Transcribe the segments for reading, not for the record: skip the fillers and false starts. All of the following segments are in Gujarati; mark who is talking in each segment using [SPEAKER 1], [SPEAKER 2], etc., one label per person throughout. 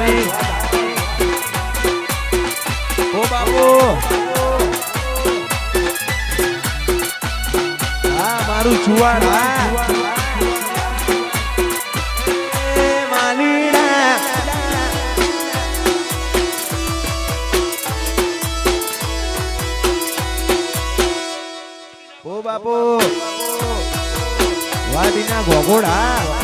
[SPEAKER 1] ધાણી ઓ બાપુ હા મારું ચુવાડ હા માલીડા ઓ બાપુ વાડીના ઘોઘોડા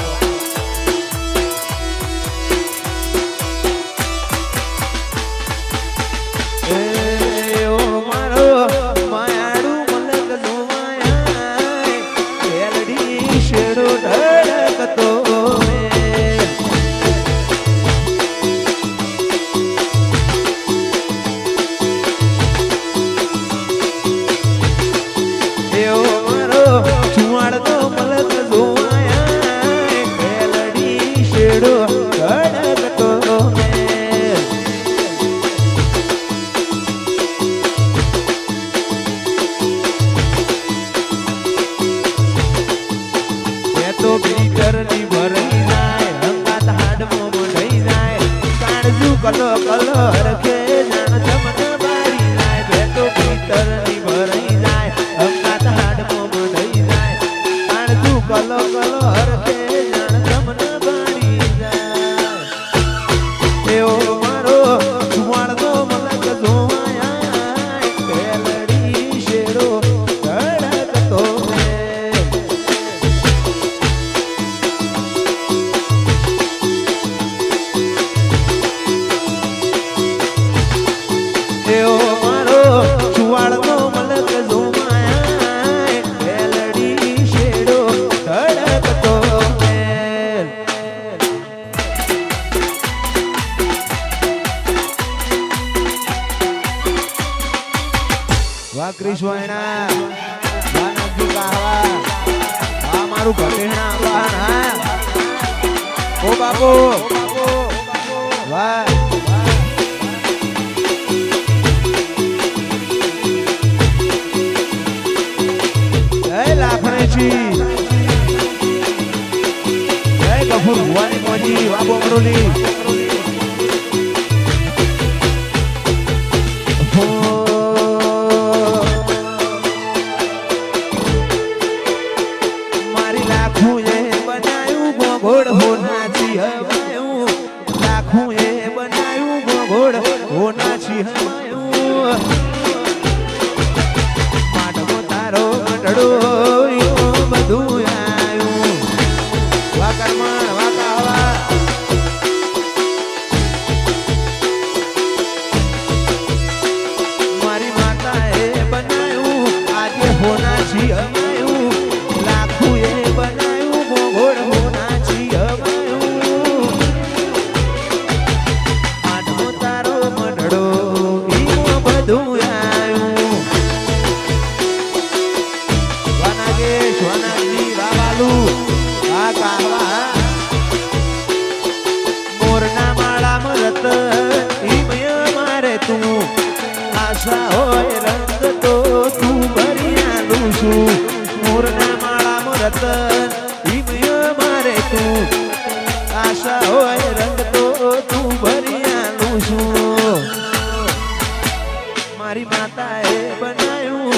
[SPEAKER 1] કલો કલો રખે જાણ તમને બારી જાય બેટો ભીતર ની ભરાઈ જાય અમનાથ હાડમો મઢઈ જાય જાણ તું કલો કલો રખે જાણ તમને બારી જાય એવો મારો સુવાળનો મલક જોવાયા પેલડી શેરો ધડકતો કૃષ્ણના વાનજી કાવા આ મારું ભટેણા વાન ઓ બાપુ વાહ જય લાખણેજી જય ગફુર ભુવાની મોજી બાબુ અમરોલી મારી માતાએ બનાયું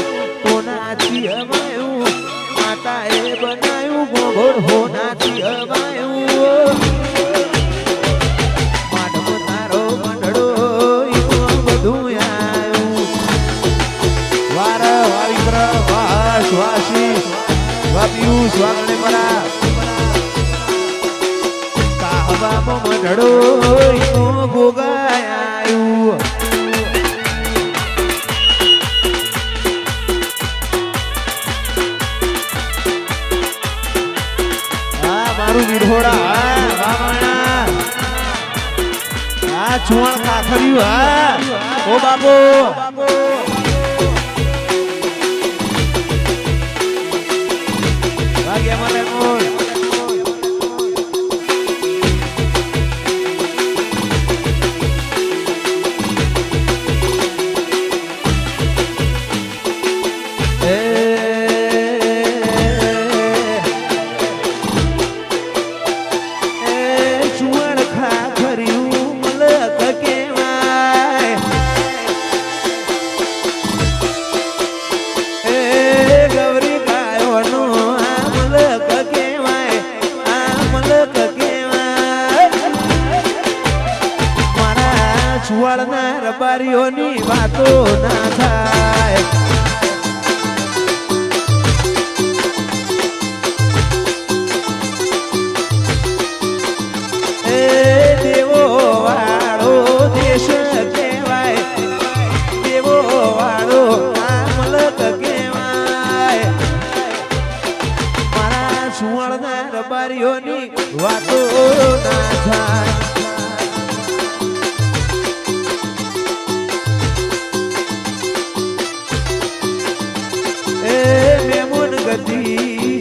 [SPEAKER 1] હોનાથી હવાયું માતાએ બનાયું ગોગોળ હોનાથી હવાયું માધવ તારો મંડળો બધું આવ્યું વાર વાવિત્ર વાહ શ્વાસી વાપ્યું સ્વાગણે મરા કાહવામાં મંડળો ગોગાયું વિરહોડા બામણા આ ચુવાણ કાખર્યું ઓ બાપો ભાગ્યા મને મોર રબારીઓની વાતો ના થાય. એ દેવો વાળો દેશ કહેવાય, દેવો વાળો આ મલક કહેવાય. મારા સુવર્ણના રબારીઓની વાતો ના થાય.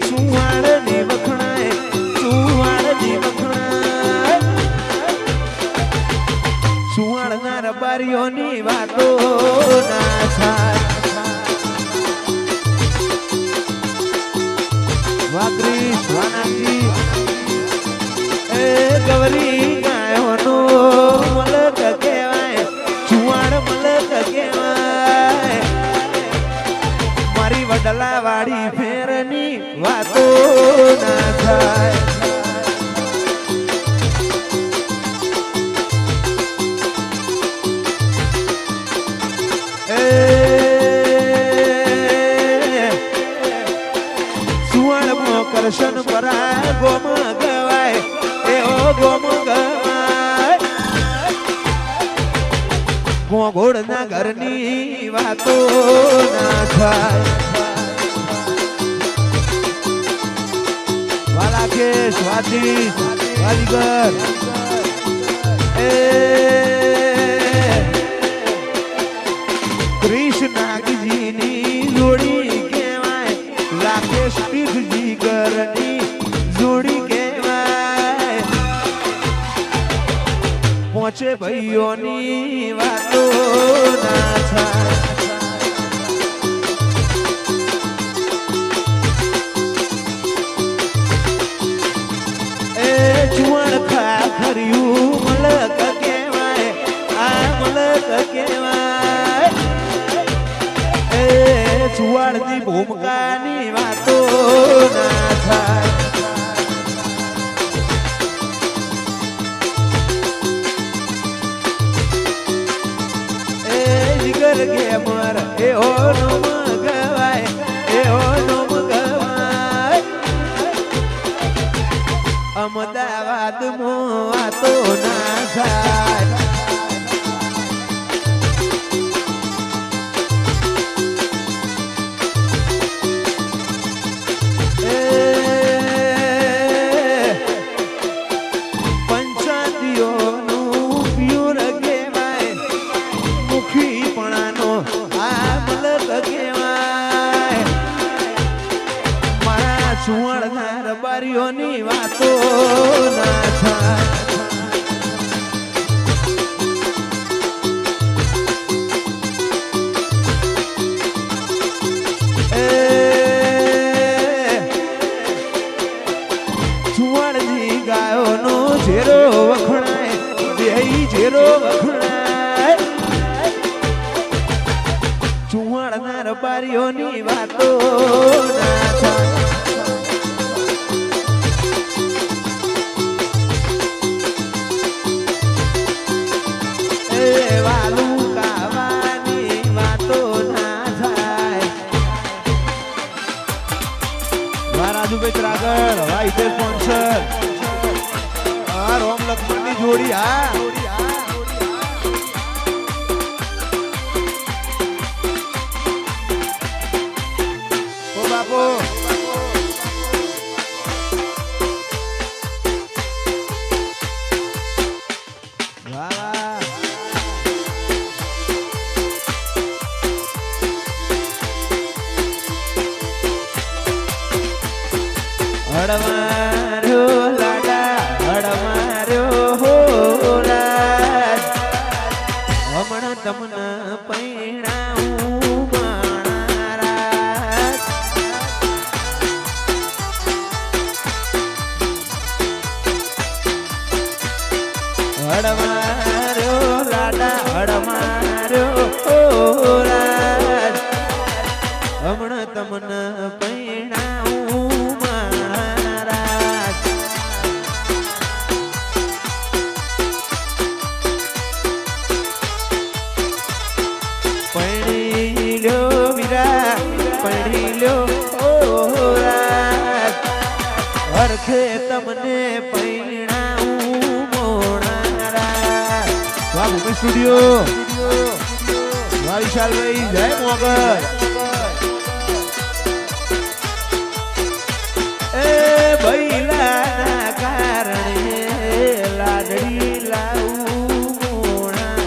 [SPEAKER 1] સુવાળની વખણાય, સુવાળની વખણાય. સુવાળના રબારીઓની વાતો ના થાય. વાકરી સ્વાનાજી એ ગવરી ગાયોનો મલક કહેવાય, સુવાળ મલક કહેવાય. મારી વડલા વાળી ફેરની વાતો ના થાય. સુવર્ણમાં કરશન પરાય ગોમ ગવાય, એવો ગોમ ગવાય. ગોગોળના ઘરની વાતો ના થાય. વાલા કે સ્વાદિષ્ટ વાલીગર એ કૃષ્ણજીની જોડી કહેવાય, લાકેશ જીગરની જોડી કહેવાય. પહોંચે ભાઈઓની વાતો ના થાય. ચુવણ ખાખર્યું મલક કહેવાય, આ મલક કહેવાય. એ ચુવાડની ભૂમિકાની વાતો ના થાય. એ જીગર ગેમર એવો નોમ ગવાય, એવો નોમ ગવાય. અમદાવાદમાં વાતો ના થાય. પંચાયતીઓનું પ્યુર કહેવાય, મુખીપણાનો આ મલક કહેવાય. મારા સુવર્ણના રબારીઓની વાતો ના થાય. સુવર્ણની ગાયોનો ઝેરો વખણાય, દેહી ઝેરો વખણાય. સુવર્ણના રબારીઓની વાતો ના થાય. આગળ ભાઈ તે સ્પોન્સર આ રોમ લક્ષ્મણની જોડી. હા ઓ બાપો હડમાર્યો લાડા હડમાર્યો હોલા. હમણાં તમને પૈણાવું માણારા. હડમાર્યો લાડા હડમાર્યો હોલા. હમણાં તમને પૈણાવું હરખે તમને પૈણાવું મોણારા વાહ ભૂમિ સ્ટુડિયો વાહ વિશાલભાઈ જય મોગલ એ બૈલાના કારણે લાડડી લાવું મોણારા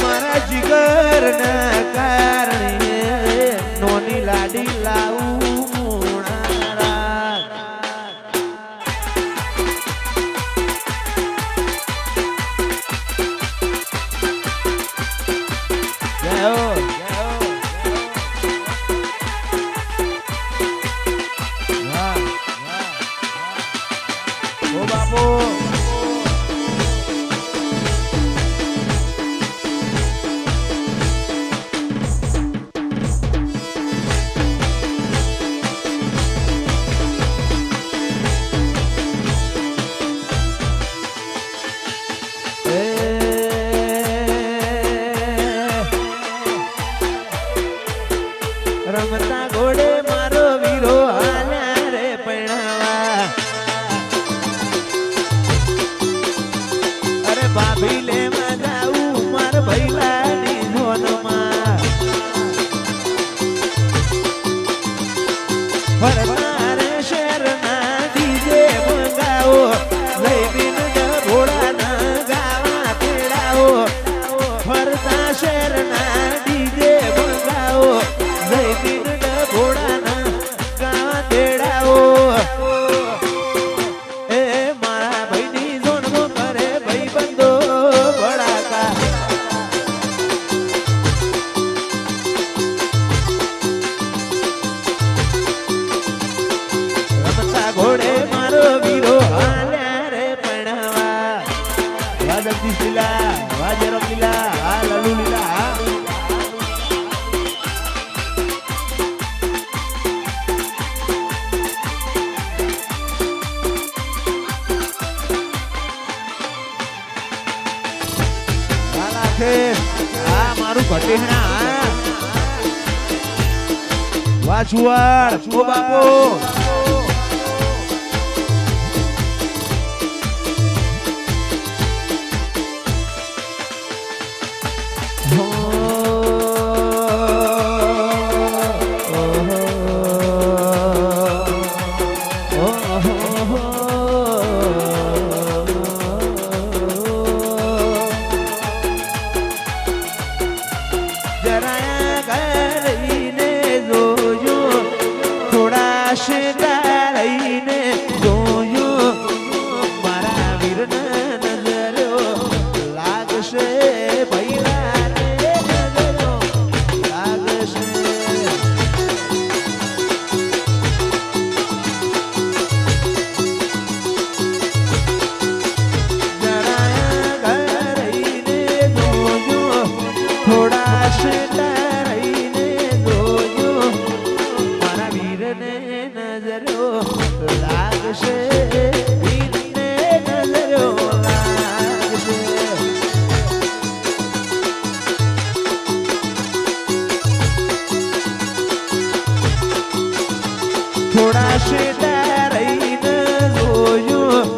[SPEAKER 1] મારા જીગરના કારણે નોની લાડી લાવું મોણારા જયો વાહ ઓ બાપુ રમતા ઘોડે મારો વીરો હાલ્યા રે પૈણાવા અરે ભાભી લે માં જાઉં માર ભૈલાની ધોનમાં ફરમારે શેરના ડીજે મંગાવો લઈ બિન ઘોડાના ગાવા તેડાવો ફરતા શેરના ડીજે મંગાવો જયદીન ઘોડાના ગાવા તેડાવો એ મારા ભાઈની જોડનો કરે ભાઈ બંધો ભડાકા રમતા ઘોડે મારો વીરો હાલ્યા રે પૈણાવા વા જગદીશ લીલા વા જરમ લીલા આ લલુ લીલા આ મારું ઘટેણા વાછુવાડ ઓ બાપો થોડા શેટા રહીને જોયું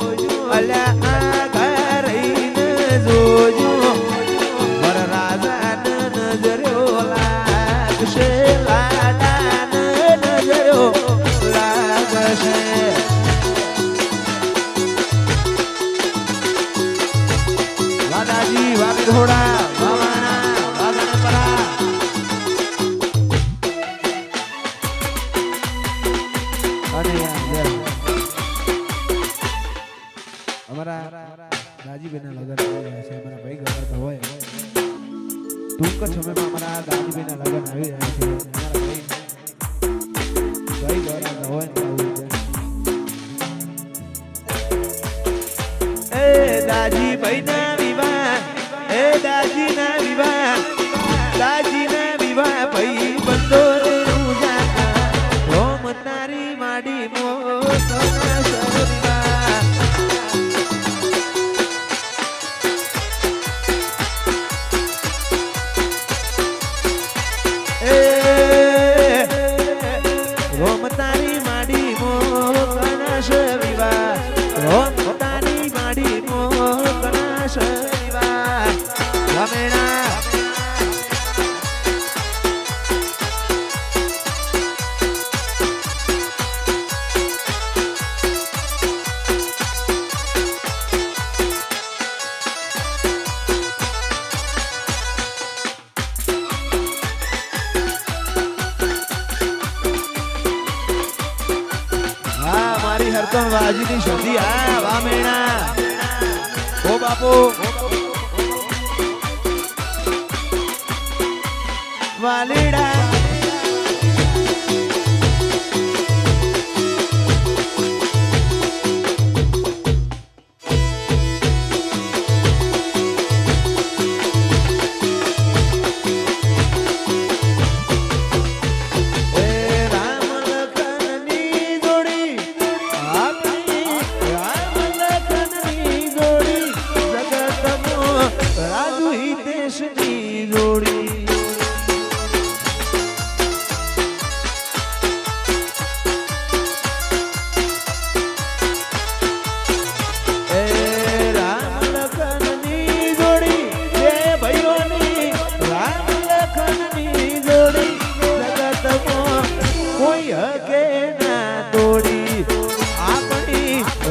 [SPEAKER 1] અલ્યા આગા રહીને જોયું વર રાજાને નજર્યો લાગશે લાડાને નજર્યો લાગશે વાદાજી વાગે થોડા વાવાના વાગણ પરા અમારા દાજીબેના લગન આવી રહ્યા છે અમારા ભાઈ ગવાતા હોય ટૂંક જ સમયમાં અમારા દાજીબેના લગન આવી રહ્યા છે અમારા ભાઈ ગવાતા હોય એ દાજીભાઈના વિવાહ એ દાજીના વિવાહ દાજીના વિવાહ ભાઈ બંધો રોમ તારી માડી મોતના સરવા ત્રણ વાજીની સંધિ આ વામેણા ઓ બાપુ વાલીડા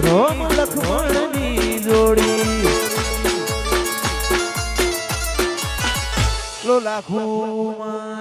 [SPEAKER 1] રોમ લખમણની જોડી લો લાખું